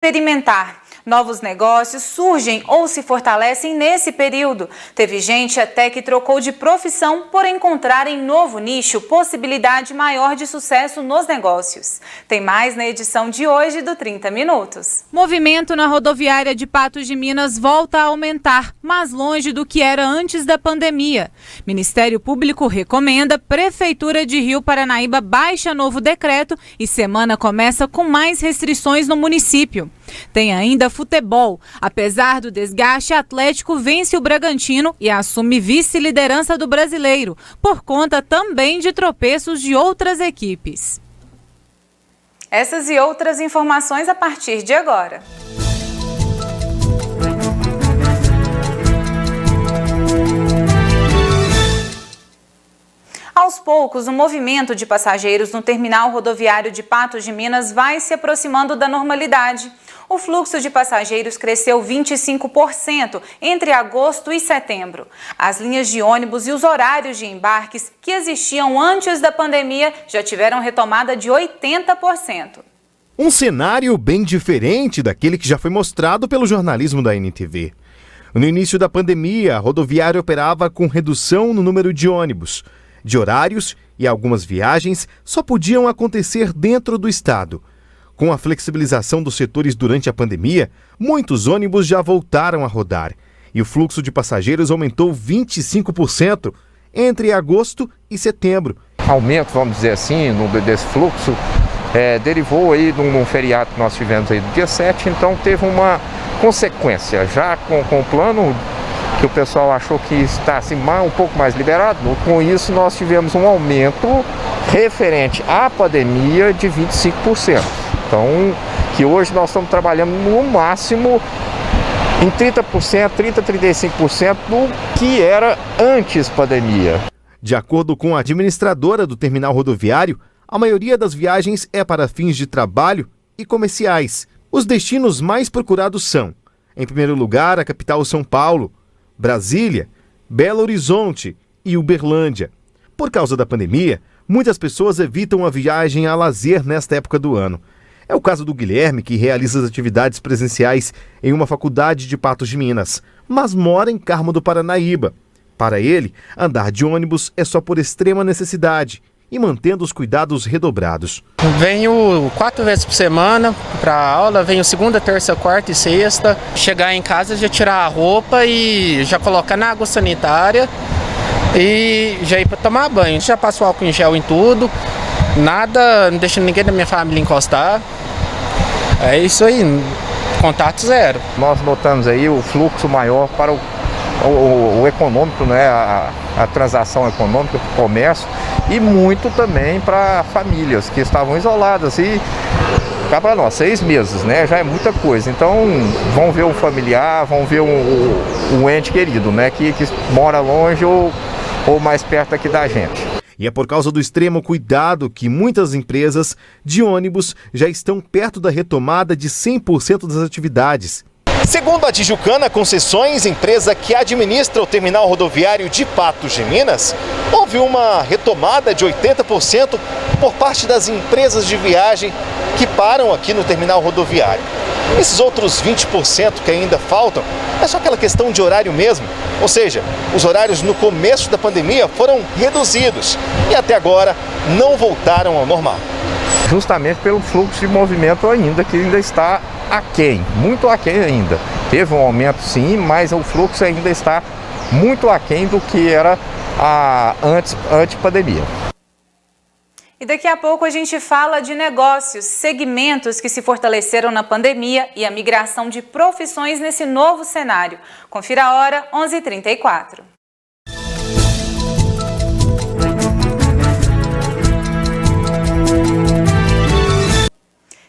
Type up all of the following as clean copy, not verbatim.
experimentar. Novos negócios surgem ou se fortalecem nesse período. Teve gente até que trocou de profissão por encontrar em novo nicho possibilidade maior de sucesso nos negócios. Tem mais na edição de hoje do 30 Minutos. Movimento na rodoviária de Patos de Minas volta a aumentar, mas longe do que era antes da pandemia. Ministério Público recomenda, Prefeitura de Rio Paranaíba baixa novo decreto e semana começa com mais restrições no município. Tem ainda futebol. Apesar do desgaste, Atlético vence o Bragantino e assume vice-liderança do Brasileiro, por conta também de tropeços de outras equipes. Essas e outras informações a partir de agora. Aos poucos, o movimento de passageiros no terminal rodoviário de Patos de Minas vai se aproximando da normalidade. O fluxo de passageiros cresceu 25% entre agosto e setembro. As linhas de ônibus e os horários de embarques que existiam antes da pandemia já tiveram retomada de 80%. Um cenário bem diferente daquele que já foi mostrado pelo jornalismo da NTV. No início da pandemia, a rodoviária operava com redução no número de ônibus, de horários e algumas viagens só podiam acontecer dentro do estado. Com a flexibilização dos setores durante a pandemia, muitos ônibus já voltaram a rodar e o fluxo de passageiros aumentou 25% entre agosto e setembro. Aumento, vamos dizer assim, desse fluxo derivou aí de um feriado que nós tivemos aí do dia 7, então teve uma consequência já com o plano que o pessoal achou que está assim, um pouco mais liberado. Com isso nós tivemos um aumento referente à pandemia de 25%. Então, que hoje nós estamos trabalhando no máximo em 30%, 35% do que era antes pandemia. De acordo com a administradora do terminal rodoviário, a maioria das viagens é para fins de trabalho e comerciais. Os destinos mais procurados são, em primeiro lugar, a capital São Paulo, Brasília, Belo Horizonte e Uberlândia. Por causa da pandemia, muitas pessoas evitam a viagem a lazer nesta época do ano. É o caso do Guilherme, que realiza as atividades presenciais em uma faculdade de Patos de Minas, mas mora em Carmo do Paranaíba. Para ele, andar de ônibus é só por extrema necessidade e mantendo os cuidados redobrados. Venho 4 vezes por semana para a aula, venho segunda, terça, quarta e sexta. Chegar em casa, já tirar a roupa e já colocar na água sanitária e já ir para tomar banho. Já passo álcool em gel em tudo, nada, não deixo ninguém da minha família encostar. É isso aí, contato zero. Nós notamos aí o fluxo maior para o econômico, né? A transação econômica, o comércio, e muito também para famílias que estavam isoladas. E cá para nós, 6 meses, né? Já é muita coisa. Então vão ver um familiar, vão ver um ente querido, né? Que mora longe ou mais perto aqui da gente. E é por causa do extremo cuidado que muitas empresas de ônibus já estão perto da retomada de 100% das atividades. Segundo a Tijucana Concessões, empresa que administra o terminal rodoviário de Patos de Minas, houve uma retomada de 80% por parte das empresas de viagem que param aqui no terminal rodoviário. Esses outros 20% que ainda faltam é só aquela questão de horário mesmo, ou seja, os horários no começo da pandemia foram reduzidos e até agora não voltaram ao normal. Justamente pelo fluxo de movimento ainda, que ainda está aquém, muito aquém ainda. Teve um aumento sim, mas o fluxo ainda está muito aquém do que era antes pandemia. E daqui a pouco a gente fala de negócios, segmentos que se fortaleceram na pandemia e a migração de profissões nesse novo cenário. Confira a hora, 11h34.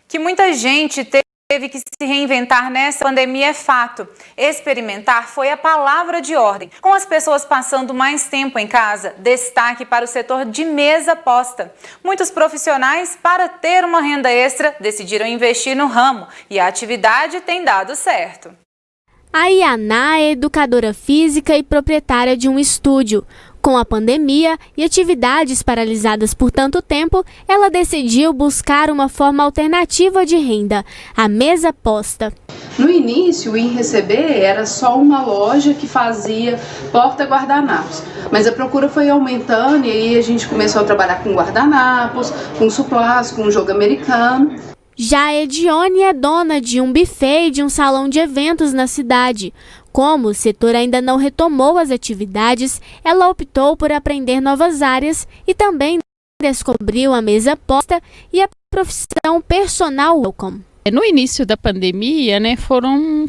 Que muita gente teve que se reinventar nessa pandemia é fato. Experimentar foi a palavra de ordem. Com as pessoas passando mais tempo em casa, destaque para o setor de mesa posta. Muitos profissionais, para ter uma renda extra, decidiram investir no ramo e a atividade tem dado certo. A Ianá é educadora física e proprietária de um estúdio. Com a pandemia e atividades paralisadas por tanto tempo, ela decidiu buscar uma forma alternativa de renda, a mesa posta. No início, o Em Receber era só uma loja que fazia porta-guardanapos, mas a procura foi aumentando e aí a gente começou a trabalhar com guardanapos, com suplás, com jogo americano. Já a Edione é dona de um buffet e de um salão de eventos na cidade. Como o setor ainda não retomou as atividades, ela optou por aprender novas áreas e também descobriu a mesa posta e a profissão personal welcome. No início da pandemia, foram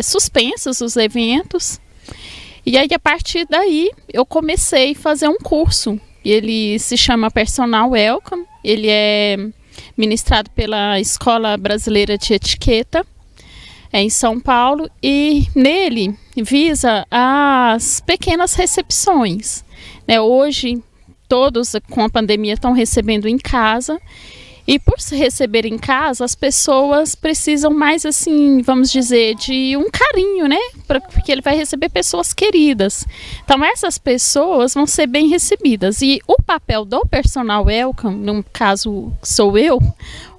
suspensos os eventos e aí a partir daí eu comecei a fazer um curso. Ele se chama Personal Welcome, ele é ministrado pela Escola Brasileira de Etiqueta, em São Paulo, e nele visa as pequenas recepções. Hoje, todos com a pandemia estão recebendo em casa, e por se receber em casa, as pessoas precisam mais, assim, vamos dizer, de um carinho, porque ele vai receber pessoas queridas. Então, essas pessoas vão ser bem recebidas. E o papel do personal welcome, no caso sou eu,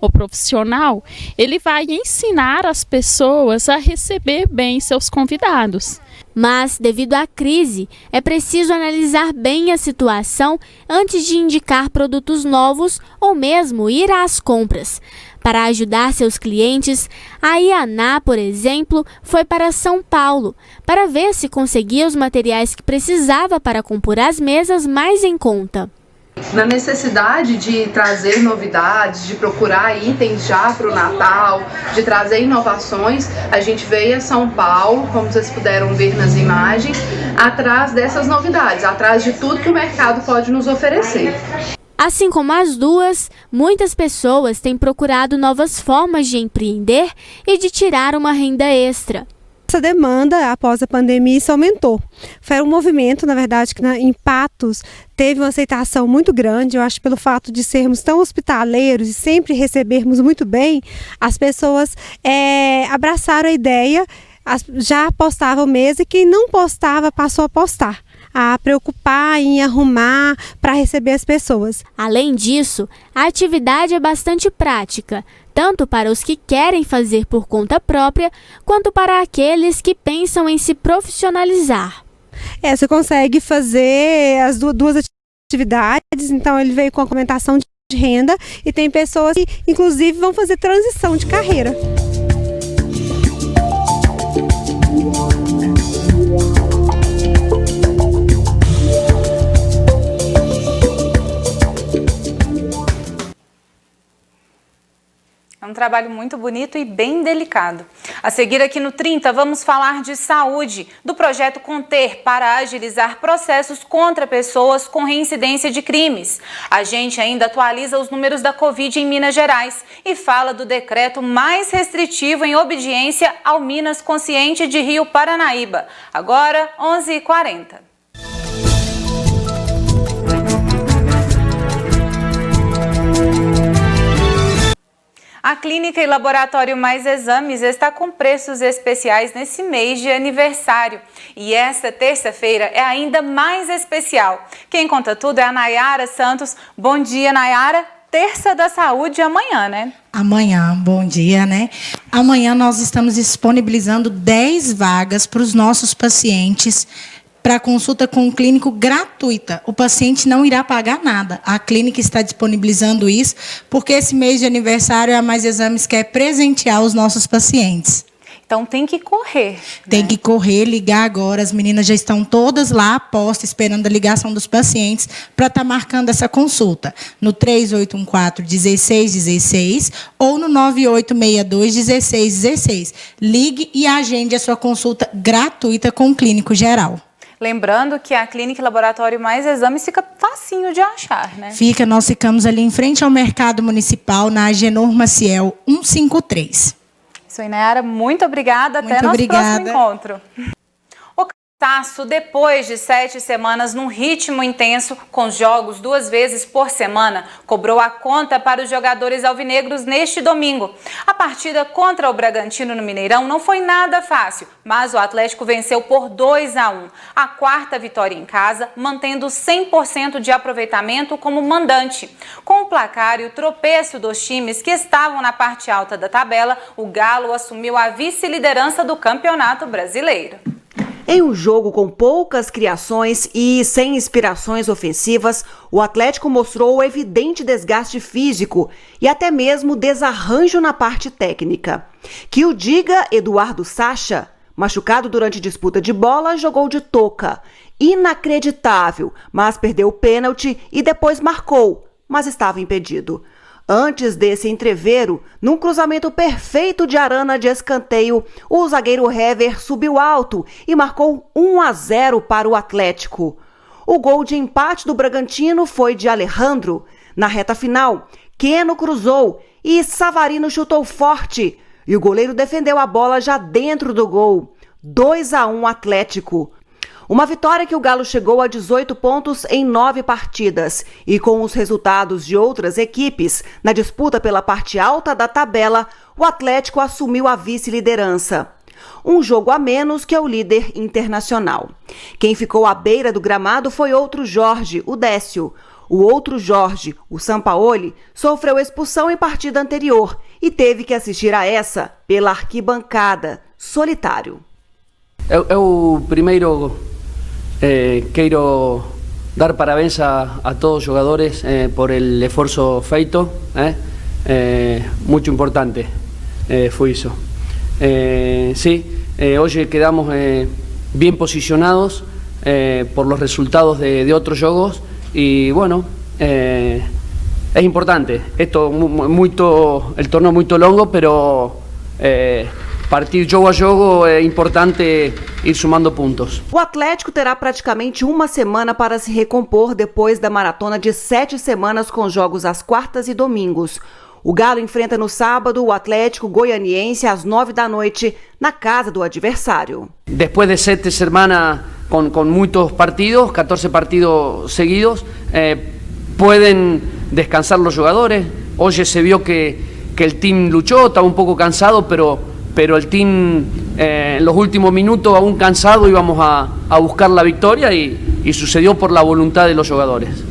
o profissional, ele vai ensinar as pessoas a receber bem seus convidados. Mas, devido à crise, é preciso analisar bem a situação antes de indicar produtos novos ou mesmo ir às compras. Para ajudar seus clientes, a Ianá, por exemplo, foi para São Paulo para ver se conseguia os materiais que precisava para compor as mesas mais em conta. Na necessidade de trazer novidades, de procurar itens já para o Natal, de trazer inovações, a gente veio a São Paulo, como vocês puderam ver nas imagens, atrás dessas novidades, atrás de tudo que o mercado pode nos oferecer. Assim como as duas, muitas pessoas têm procurado novas formas de empreender e de tirar uma renda extra. Essa demanda, após a pandemia, isso aumentou. Foi um movimento, na verdade, que em Patos teve uma aceitação muito grande. Eu acho que pelo fato de sermos tão hospitaleiros e sempre recebermos muito bem, as pessoas abraçaram a ideia, já postavam mesa e quem não postava passou a postar, a preocupar em arrumar para receber as pessoas. Além disso, a atividade é bastante prática, tanto para os que querem fazer por conta própria, quanto para aqueles que pensam em se profissionalizar. Você consegue fazer as duas atividades, então ele veio com a complementação de renda e tem pessoas que, inclusive, vão fazer transição de carreira. É um trabalho muito bonito e bem delicado. A seguir aqui no 30, vamos falar de saúde, do projeto Conter para agilizar processos contra pessoas com reincidência de crimes. A gente ainda atualiza os números da Covid em Minas Gerais e fala do decreto mais restritivo em obediência ao Minas Consciente de Rio Paranaíba. Agora, 11h40. A Clínica e Laboratório Mais Exames está com preços especiais nesse mês de aniversário. E esta terça-feira é ainda mais especial. Quem conta tudo é a Nayara Santos. Bom dia, Nayara. Terça da Saúde amanhã, né? Amanhã, bom dia, né? Amanhã nós estamos disponibilizando 10 vagas para os nossos pacientes para consulta com o clínico gratuita. O paciente não irá pagar nada. A clínica está disponibilizando isso porque esse mês de aniversário a Mais Exames quer presentear os nossos pacientes. Então tem que correr. Tem que correr, ligar agora. As meninas já estão todas lá apostas, esperando a ligação dos pacientes para estar marcando essa consulta. No 3814-1616 ou no 9862-1616. Ligue e agende a sua consulta gratuita com o clínico geral. Lembrando que a Clínica e Laboratório Mais Exames fica facinho de achar, né? Fica, nós ficamos ali em frente ao Mercado Municipal, na Agenor Maciel 153. Isso aí, Nayara, muito obrigada. Até nosso próximo encontro. Tasso, depois de 7 semanas num ritmo intenso, com jogos 2 vezes por semana, cobrou a conta para os jogadores alvinegros neste domingo. A partida contra o Bragantino no Mineirão não foi nada fácil, mas o Atlético venceu por 2-1. A 4ª vitória em casa, mantendo 100% de aproveitamento como mandante. Com o placar e o tropeço dos times que estavam na parte alta da tabela, o Galo assumiu a vice-liderança do Campeonato Brasileiro. Em um jogo com poucas criações e sem inspirações ofensivas, o Atlético mostrou o evidente desgaste físico e até mesmo desarranjo na parte técnica. Que o diga Eduardo Sacha, machucado durante disputa de bola, jogou de touca. Inacreditável, mas perdeu o pênalti e depois marcou, mas estava impedido. Antes desse entrevero, num cruzamento perfeito de Arana de escanteio, o zagueiro Hever subiu alto e marcou 1-0 para o Atlético. O gol de empate do Bragantino foi de Alejandro. Na reta final, Keno cruzou e Savarino chutou forte. E o goleiro defendeu a bola já dentro do gol. 2-1 Atlético. Uma vitória que o Galo chegou a 18 pontos em 9 partidas. E com os resultados de outras equipes, na disputa pela parte alta da tabela, o Atlético assumiu a vice-liderança. Um jogo a menos que o líder internacional. Quem ficou à beira do gramado foi outro Jorge, o Décio. O outro Jorge, o Sampaoli, sofreu expulsão em partida anterior e teve que assistir a essa pela arquibancada, solitário. Eu primeiro quero dar parabéns a todos os jogadores por el esforço feito, muito importante foi isso. Sí, hoy quedamos bien posicionados por los resultados de otros juegos y bueno, es importante. Esto el torneo es muy longo, pero partir jogo a jogo é importante ir sumando pontos. O Atlético terá praticamente uma semana para se recompor depois da maratona de 7 semanas com jogos às quartas e domingos. O Galo enfrenta no sábado o Atlético Goianiense às 9 da noite, na casa do adversário. Depois de 7 semanas com muitos partidos, 14 partidos seguidos, pueden descansar los jugadores. Hoy se vio que el team luchó, estaba un poco cansado, pero el team en los últimos minutos, aún cansado, íbamos a buscar la victoria y sucedió por la voluntad de los jugadores.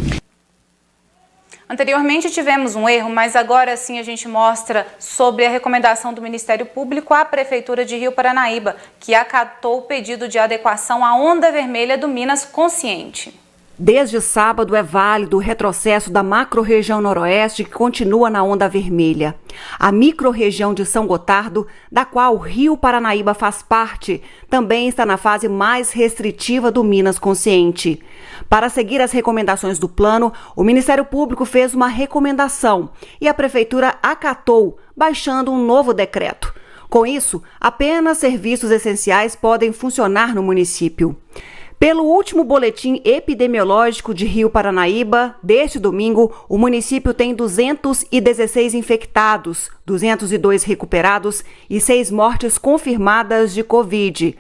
Anteriormente tivemos um erro, mas agora sim a gente mostra sobre a recomendação do Ministério Público à Prefeitura de Rio Paranaíba, que acatou o pedido de adequação à onda vermelha do Minas Consciente. Desde sábado é válido o retrocesso da macro-região noroeste que continua na onda vermelha. A micro-região de São Gotardo, da qual Rio Paranaíba faz parte, também está na fase mais restritiva do Minas Consciente. Para seguir as recomendações do plano, o Ministério Público fez uma recomendação e a Prefeitura acatou, baixando um novo decreto. Com isso, apenas serviços essenciais podem funcionar no município. Pelo último boletim epidemiológico de Rio Paranaíba, deste domingo, o município tem 216 infectados, 202 recuperados e 6 mortes confirmadas de Covid.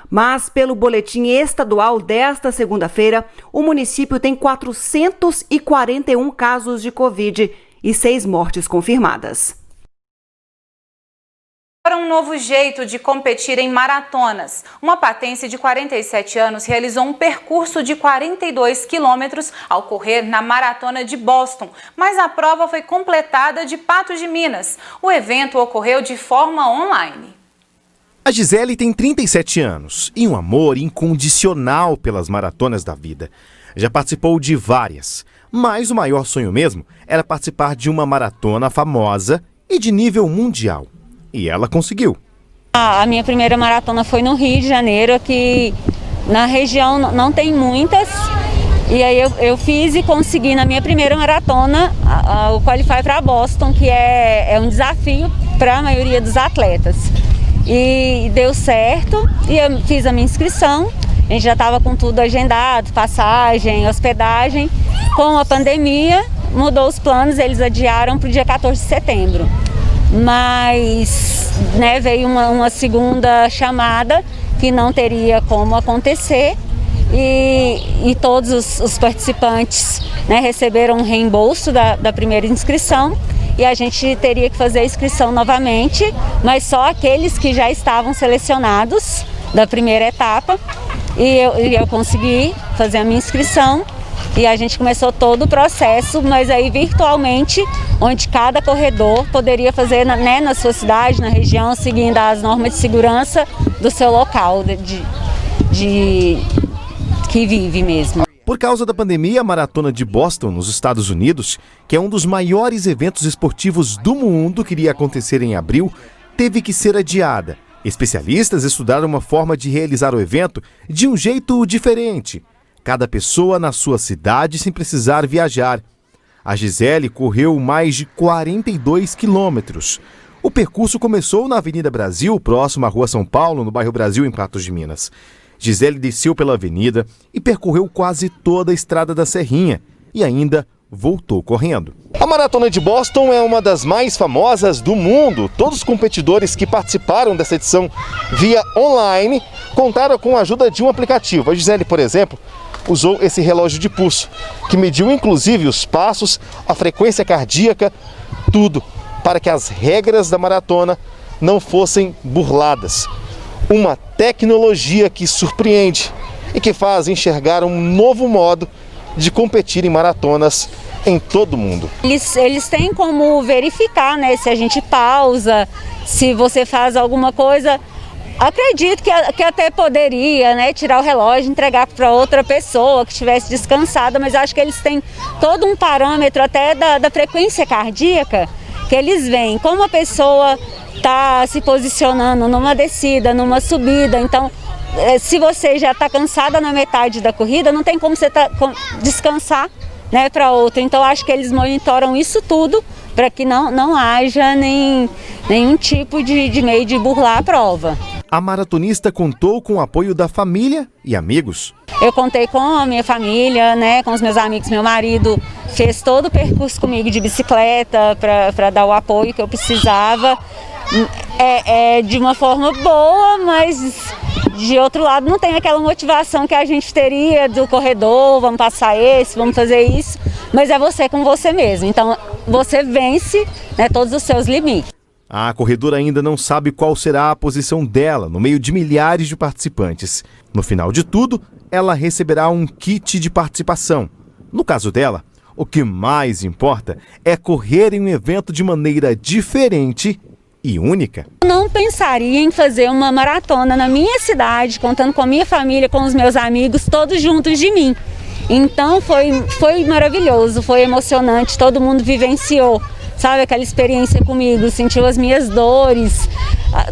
Mas, pelo boletim estadual desta segunda-feira, o município tem 441 casos de Covid e 6 mortes confirmadas. Para um novo jeito de competir em maratonas, uma patense de 47 anos realizou um percurso de 42 quilômetros ao correr na Maratona de Boston, mas a prova foi completada de Patos de Minas. O evento ocorreu de forma online. A Gisele tem 37 anos e um amor incondicional pelas maratonas da vida. Já participou de várias, mas o maior sonho mesmo era participar de uma maratona famosa e de nível mundial. E ela conseguiu. A minha primeira maratona foi no Rio de Janeiro, aqui na região não tem muitas. E aí eu fiz e consegui na minha primeira maratona o Qualify para Boston, que é um desafio para a maioria dos atletas. E deu certo, e eu fiz a minha inscrição. A gente já estava com tudo agendado, passagem, hospedagem. Com a pandemia, mudou os planos, eles adiaram para o dia 14 de setembro. Mas veio uma segunda chamada, que não teria como acontecer e todos os participantes, né, receberam um reembolso da primeira inscrição e a gente teria que fazer a inscrição novamente, mas só aqueles que já estavam selecionados da primeira etapa e eu consegui fazer a minha inscrição. E a gente começou todo o processo, mas aí virtualmente, onde cada corredor poderia fazer, né, na sua cidade, na região, seguindo as normas de segurança do seu local que vive mesmo. Por causa da pandemia, a Maratona de Boston, nos Estados Unidos, que é um dos maiores eventos esportivos do mundo que iria acontecer em abril, teve que ser adiada. Especialistas estudaram uma forma de realizar o evento de um jeito diferente. Cada pessoa na sua cidade sem precisar viajar. A Gisele correu mais de 42 quilômetros. O percurso começou na Avenida Brasil, próximo à Rua São Paulo, no bairro Brasil, em Patos de Minas. Gisele desceu pela avenida e percorreu quase toda a Estrada da Serrinha e ainda voltou correndo. A Maratona de Boston é uma das mais famosas do mundo. Todos os competidores que participaram dessa edição via online contaram com a ajuda de um aplicativo. A Gisele, por exemplo, usou esse relógio de pulso, que mediu inclusive os passos, a frequência cardíaca, tudo, para que as regras da maratona não fossem burladas. Uma tecnologia que surpreende e que faz enxergar um novo modo de competir em maratonas em todo o mundo. Eles têm como verificar, né, se a gente pausa, se você faz alguma coisa. Acredito que até poderia, né, tirar o relógio e entregar para outra pessoa que estivesse descansada, mas acho que eles têm todo um parâmetro até da frequência cardíaca, que eles veem como a pessoa está se posicionando numa descida, numa subida. Então, se você já está cansada na metade da corrida, não tem como você descansar, né, para outra. Então, acho que eles monitoram isso tudo para que não haja nenhum tipo de meio de burlar a prova. A maratonista contou com o apoio da família e amigos. Eu contei com a minha família, né, com os meus amigos. Meu marido fez todo o percurso comigo de bicicleta para dar o apoio que eu precisava. De uma forma boa, mas de outro lado não tem aquela motivação que a gente teria do corredor, vamos passar esse, vamos fazer isso, mas é você com você mesmo. Então você vence, né, todos os seus limites. A corredora ainda não sabe qual será a posição dela no meio de milhares de participantes. No final de tudo, ela receberá um kit de participação. No caso dela, o que mais importa é correr em um evento de maneira diferente e única. Não pensaria em fazer uma maratona na minha cidade, contando com a minha família, com os meus amigos, todos juntos de mim. Então foi maravilhoso, foi emocionante, todo mundo vivenciou, sabe, aquela experiência comigo, sentiu as minhas dores,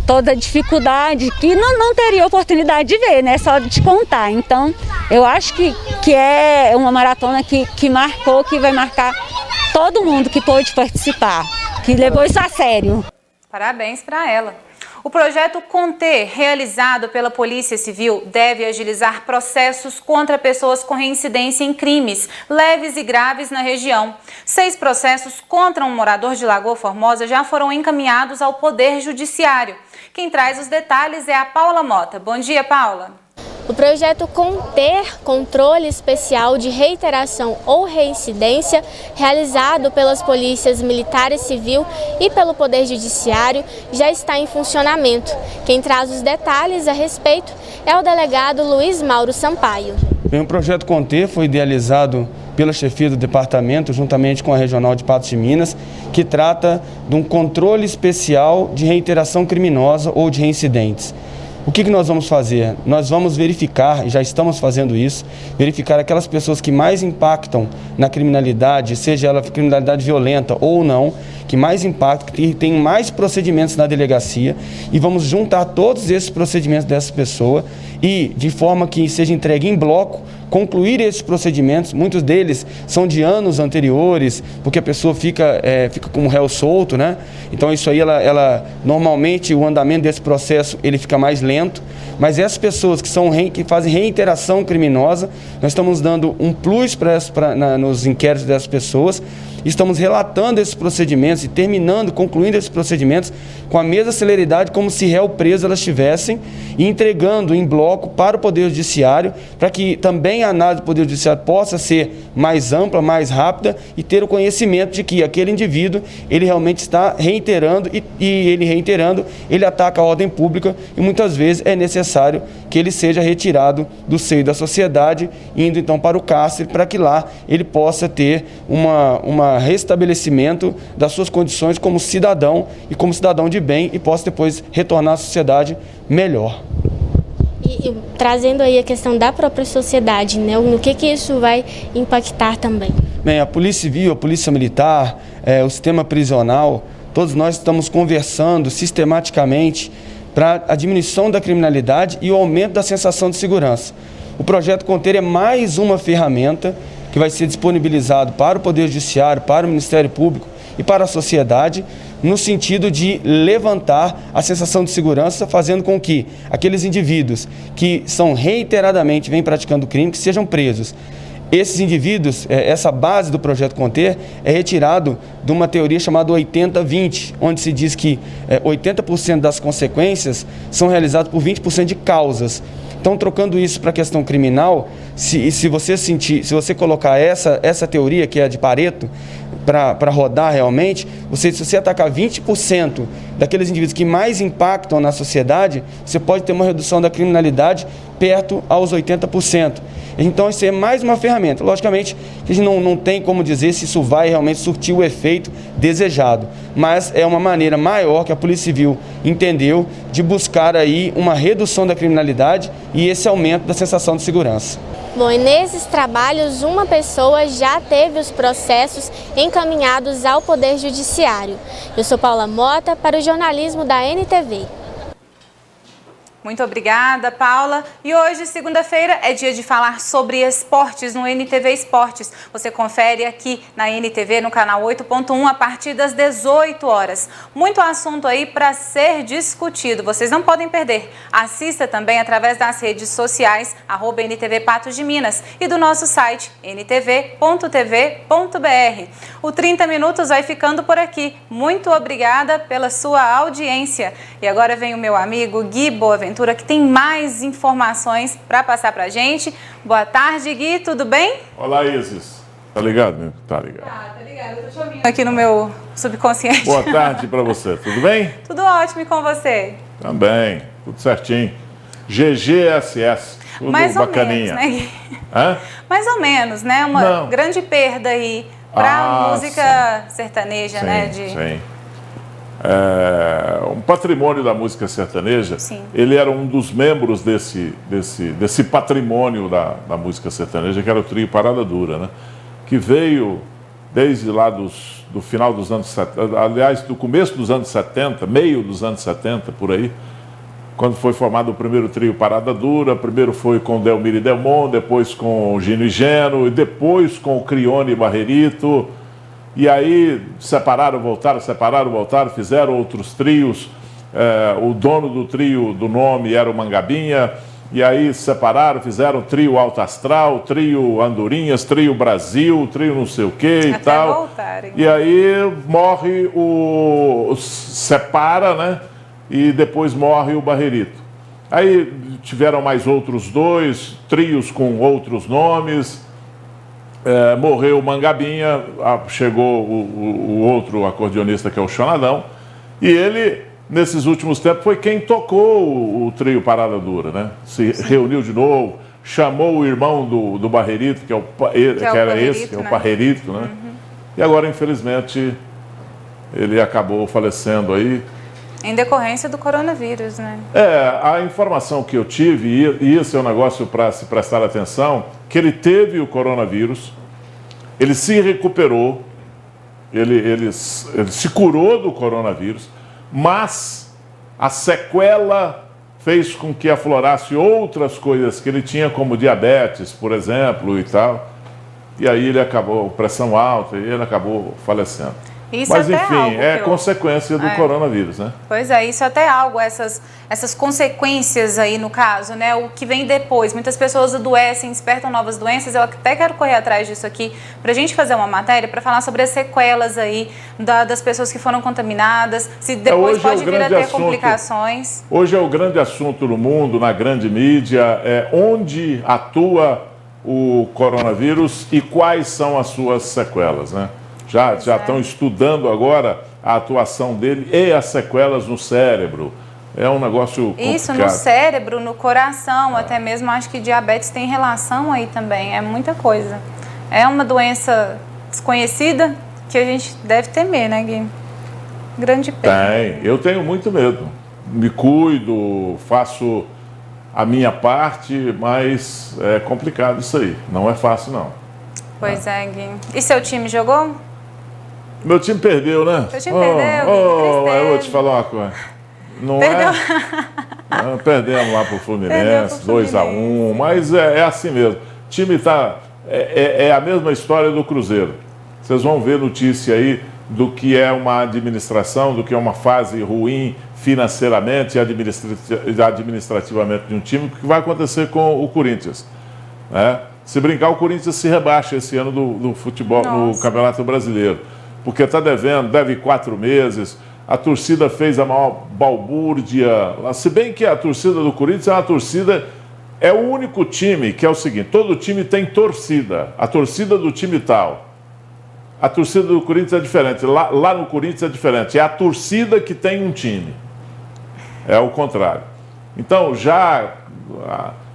toda a dificuldade que não teria oportunidade de ver, né, só de contar. Então eu acho que é uma maratona que marcou, que vai marcar todo mundo que pôde participar, que levou isso a sério. Parabéns para ela. O projeto Conter, realizado pela Polícia Civil, deve agilizar processos contra pessoas com reincidência em crimes leves e graves na região. 6 processos contra um morador de Lagoa Formosa já foram encaminhados ao Poder Judiciário. Quem traz os detalhes é a Paula Mota. Bom dia, Paula. O projeto Conter, Controle Especial de Reiteração ou Reincidência, realizado pelas polícias militar e civil e pelo Poder Judiciário, já está em funcionamento. Quem traz os detalhes a respeito é o delegado Luiz Mauro Sampaio. O projeto Conter foi idealizado pela chefia do departamento, juntamente com a Regional de Patos de Minas, que trata de um controle especial de reiteração criminosa ou de reincidentes. O que nós vamos fazer? Nós vamos verificar, e já estamos fazendo isso, verificar aquelas pessoas que mais impactam na criminalidade, seja ela criminalidade violenta ou não, que mais impactam, que tem mais procedimentos na delegacia, e vamos juntar todos esses procedimentos dessa pessoa e, de forma que seja entregue em bloco, concluir esses procedimentos. Muitos deles são de anos anteriores, porque a pessoa fica com um réu solto, né? Então isso aí, normalmente o andamento desse processo ele fica mais lento, mas essas pessoas que fazem reiteração criminosa, nós estamos dando um plus nos inquéritos dessas pessoas estamos relatando esses procedimentos e concluindo esses procedimentos com a mesma celeridade como se réu preso elas tivessem, e entregando em bloco para o Poder Judiciário, para que também a análise do Poder Judiciário possa ser mais ampla, mais rápida, e ter o conhecimento de que aquele indivíduo, ele realmente está reiterando, e ele reiterando, ele ataca a ordem pública, e muitas vezes é necessário que ele seja retirado do seio da sociedade, indo então para o cárcere, para que lá ele possa ter um restabelecimento das suas condições como cidadão e como cidadão de bem, e possa depois retornar à sociedade melhor. E trazendo aí a questão da própria sociedade, né? No que isso vai impactar também? Bem, a Polícia Civil, a Polícia Militar, o sistema prisional, todos nós estamos conversando sistematicamente para a diminuição da criminalidade e o aumento da sensação de segurança. O projeto Conter é mais uma ferramenta que vai ser disponibilizado para o Poder Judiciário, para o Ministério Público e para a sociedade, no sentido de levantar a sensação de segurança, fazendo com que aqueles indivíduos que são reiteradamente vêm praticando crime, que sejam presos. Esses indivíduos, essa base do projeto Conter é retirado de uma teoria chamada 80-20, onde se diz que 80% das consequências são realizadas por 20% de causas. Então, trocando isso para a questão criminal, se você colocar essa teoria, que é a de Pareto, para rodar realmente, se você atacar 20% daqueles indivíduos que mais impactam na sociedade, você pode ter uma redução da criminalidade perto aos 80%. Então, isso é mais uma ferramenta. Logicamente, a gente não tem como dizer se isso vai realmente surtir o efeito desejado, mas é uma maneira maior que a Polícia Civil entendeu de buscar aí uma redução da criminalidade e esse aumento da sensação de segurança. Bom, e nesses trabalhos, uma pessoa já teve os processos encaminhados ao Poder Judiciário. Eu sou Paula Mota, para o jornalismo da NTV. Muito obrigada, Paula. E hoje, segunda-feira, é dia de falar sobre esportes no NTV Esportes. Você confere aqui na NTV, no canal 8.1, a partir das 18 horas. Muito assunto aí para ser discutido. Vocês não podem perder. Assista também através das redes sociais, @NTV Patos de Minas, e do nosso site, ntv.tv.br. O 30 Minutos vai ficando por aqui. Muito obrigada pela sua audiência. E agora vem o meu amigo Gui Boaventura, que tem mais informações para passar para a gente. Boa tarde, Gui, tudo bem? Olá, Isis. Tá ligado, né? Tá ligado. Tá ligado. Eu tô te ouvindo aqui no meu subconsciente. Boa tarde para você, tudo bem? Tudo ótimo, e com você? Também, tudo certinho. GGSS, tudo mais bacaninha. Ou menos, né, Gui? Hã? Mais ou menos, né? Uma grande perda aí para a música sertaneja, sim, né? Sim. Um patrimônio da música sertaneja. Sim. Ele era um dos membros desse patrimônio da música sertaneja, que era o trio Parada Dura, né? Que veio desde lá do final dos anos 70, aliás, do começo dos anos 70, meio dos anos 70, por aí, quando foi formado o primeiro trio Parada Dura. Primeiro foi com Delmiro e Delmon, depois com Gino e Geno, e depois com o Crione e Barrerito. E aí separaram, voltaram, fizeram outros trios. O dono do trio do nome era o Mangabinha. E aí separaram, fizeram trio Alto Astral, trio Andorinhas, trio Brasil, trio não sei o que e tal. Voltarem. E aí morre separa, né? E depois morre o Barrerito. Aí tiveram mais outros dois trios com outros nomes. Morreu o Mangabinha, chegou o outro acordeonista, que é o Chonadão, e ele, nesses últimos tempos, foi quem tocou o trio Parada Dura, né? Se reuniu de novo, chamou o irmão do Barrerito, que é o Parrerito, né? Uhum. E agora, infelizmente, ele acabou falecendo aí. Em decorrência do coronavírus, né? A informação que eu tive, e esse é um negócio para se prestar atenção, que ele teve o coronavírus, ele se recuperou, ele se curou do coronavírus, mas a sequela fez com que aflorasse outras coisas que ele tinha, como diabetes, por exemplo, e tal. E aí ele acabou, pressão alta, e ele acabou falecendo. Isso Mas, até enfim, algo é consequência do coronavírus, né? Pois é, isso até algo, essas consequências aí no caso, né? O que vem depois. Muitas pessoas adoecem, despertam novas doenças. Eu até quero correr atrás disso aqui pra gente fazer uma matéria para falar sobre as sequelas aí das pessoas que foram contaminadas, se depois pode vir a ter complicações. Hoje é o grande assunto no mundo, na grande mídia, onde atua o coronavírus e quais são as suas sequelas, né? Já estão estudando agora a atuação dele e as sequelas no cérebro. É um negócio complicado. Isso, no cérebro, no coração, até mesmo acho que diabetes tem relação aí também, é muita coisa. É uma doença desconhecida que a gente deve temer, né, Gui? Grande pena. Eu tenho muito medo. Me cuido, faço a minha parte, mas é complicado isso aí. Não é fácil, não. Pois é, Gui. E seu time jogou? Meu time perdeu, né? Seu time perdeu, Gui, eu vou te falar uma coisa. Não perdeu. Perdemos lá pro Fluminense, 2-1, mas é assim mesmo. O time tá... É a mesma história do Cruzeiro. Vocês vão ver notícia aí do que é uma administração, do que é uma fase ruim financeiramente e administrativamente de um time, o que vai acontecer com o Corinthians, né? Se brincar, o Corinthians se rebaixa esse ano do futebol, no Campeonato Brasileiro, porque está devendo, deve 4 meses, a torcida fez a maior balbúrdia, se bem que a torcida do Corinthians é uma torcida, é o único time que é o seguinte, todo time tem torcida, a torcida do time tal. A torcida do Corinthians é diferente, lá no Corinthians é diferente, é a torcida que tem um time, é o contrário. Então já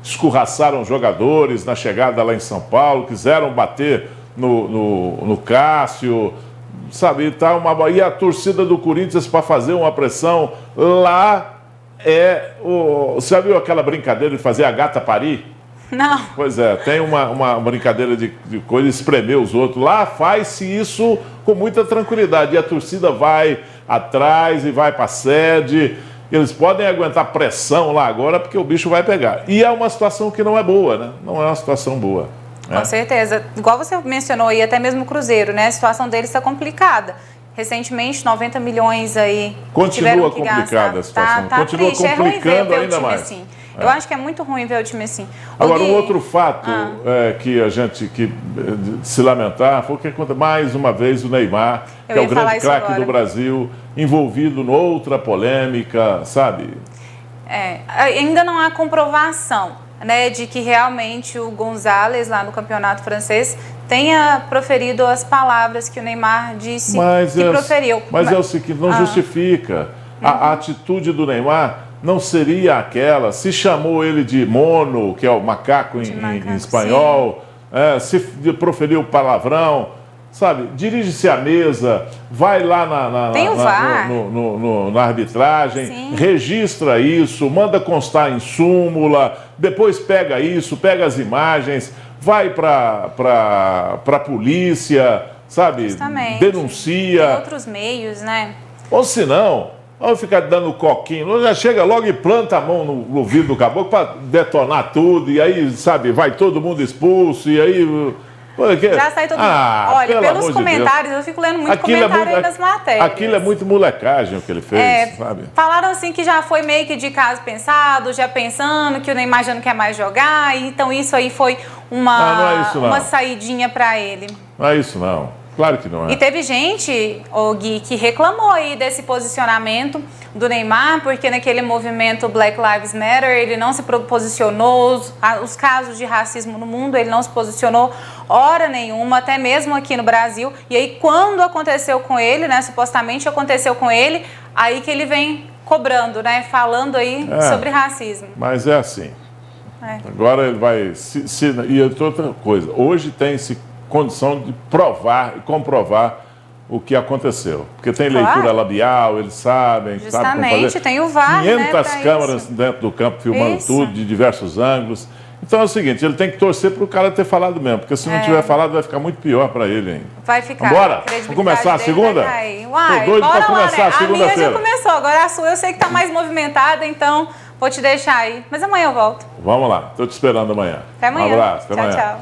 escorraçaram jogadores na chegada lá em São Paulo, quiseram bater no Cássio, sabe, e a torcida do Corinthians para fazer uma pressão lá você já viu aquela brincadeira de fazer a gata parir? Não. Pois é, tem uma brincadeira de coisa, espremer os outros. Lá faz-se isso com muita tranquilidade. E a torcida vai atrás e vai para a sede. Eles podem aguentar pressão lá agora porque o bicho vai pegar. E é uma situação que não é boa, né? Não é uma situação boa. Com certeza. Igual você mencionou aí, até mesmo o Cruzeiro, né? A situação deles está complicada. Recentemente, 90 milhões aí. Continua complicada a situação. Tá continua triste. complicando é ruim ver ainda o time mais. assim. Eu acho que é muito ruim ver o time assim. Agora, um outro fato que a gente se lamentar foi que mais uma vez o Neymar, que é o grande craque do Brasil, envolvido noutra polêmica, sabe? Ainda não há comprovação, né, de que realmente o Gonzalez, lá no campeonato francês, tenha proferido as palavras que o Neymar disse que proferiu. Mas é o seguinte, não justifica. A atitude do Neymar não seria aquela, se chamou ele de mono, que é o macaco em espanhol, se proferiu palavrão, sabe? Dirige-se à mesa, vai lá na arbitragem, registra isso, manda constar em súmula, depois pega isso, pega as imagens, vai para a polícia, sabe? Justamente. Denuncia. Tem outros meios, né? Ou se não, vamos ficar dando coquinho, já chega logo e planta a mão no ouvido do caboclo para detonar tudo, e aí, sabe, vai todo mundo expulso, e aí... Já sai todo mundo. Olha, pelos comentários, eu fico lendo muito comentário aí nas matérias. Aquilo é muito molecagem o que ele fez, sabe? Falaram assim que já foi meio que de caso pensado, já pensando que o Neymar já não quer mais jogar, então isso aí foi uma saidinha para ele. Não é isso não. Claro que não é. E teve gente, Gui, que reclamou aí desse posicionamento do Neymar, porque naquele movimento Black Lives Matter ele não se posicionou, os casos de racismo no mundo ele não se posicionou hora nenhuma, até mesmo aqui no Brasil. E aí quando aconteceu com ele, né, supostamente aconteceu com ele, aí que ele vem cobrando, né, falando aí sobre racismo. Mas é assim. Agora ele vai... E outra coisa, hoje tem-se condição de provar e comprovar o que aconteceu. Porque tem leitura labial, eles sabem. Justamente, como fazer. Tem o VAR, 500 câmeras dentro do campo filmando tudo, de diversos ângulos. Então é o seguinte, ele tem que torcer para o cara ter falado mesmo, porque se não tiver falado vai ficar muito pior para ele ainda. Vai ficar. Bora? Vamos começar a segunda? Tô doido para começar a segunda-feira. A minha já começou, agora a sua eu sei que está mais movimentada, então vou te deixar aí. Mas amanhã eu volto. Vamos lá, estou te esperando amanhã. Até amanhã. Um abraço, até amanhã. Tchau.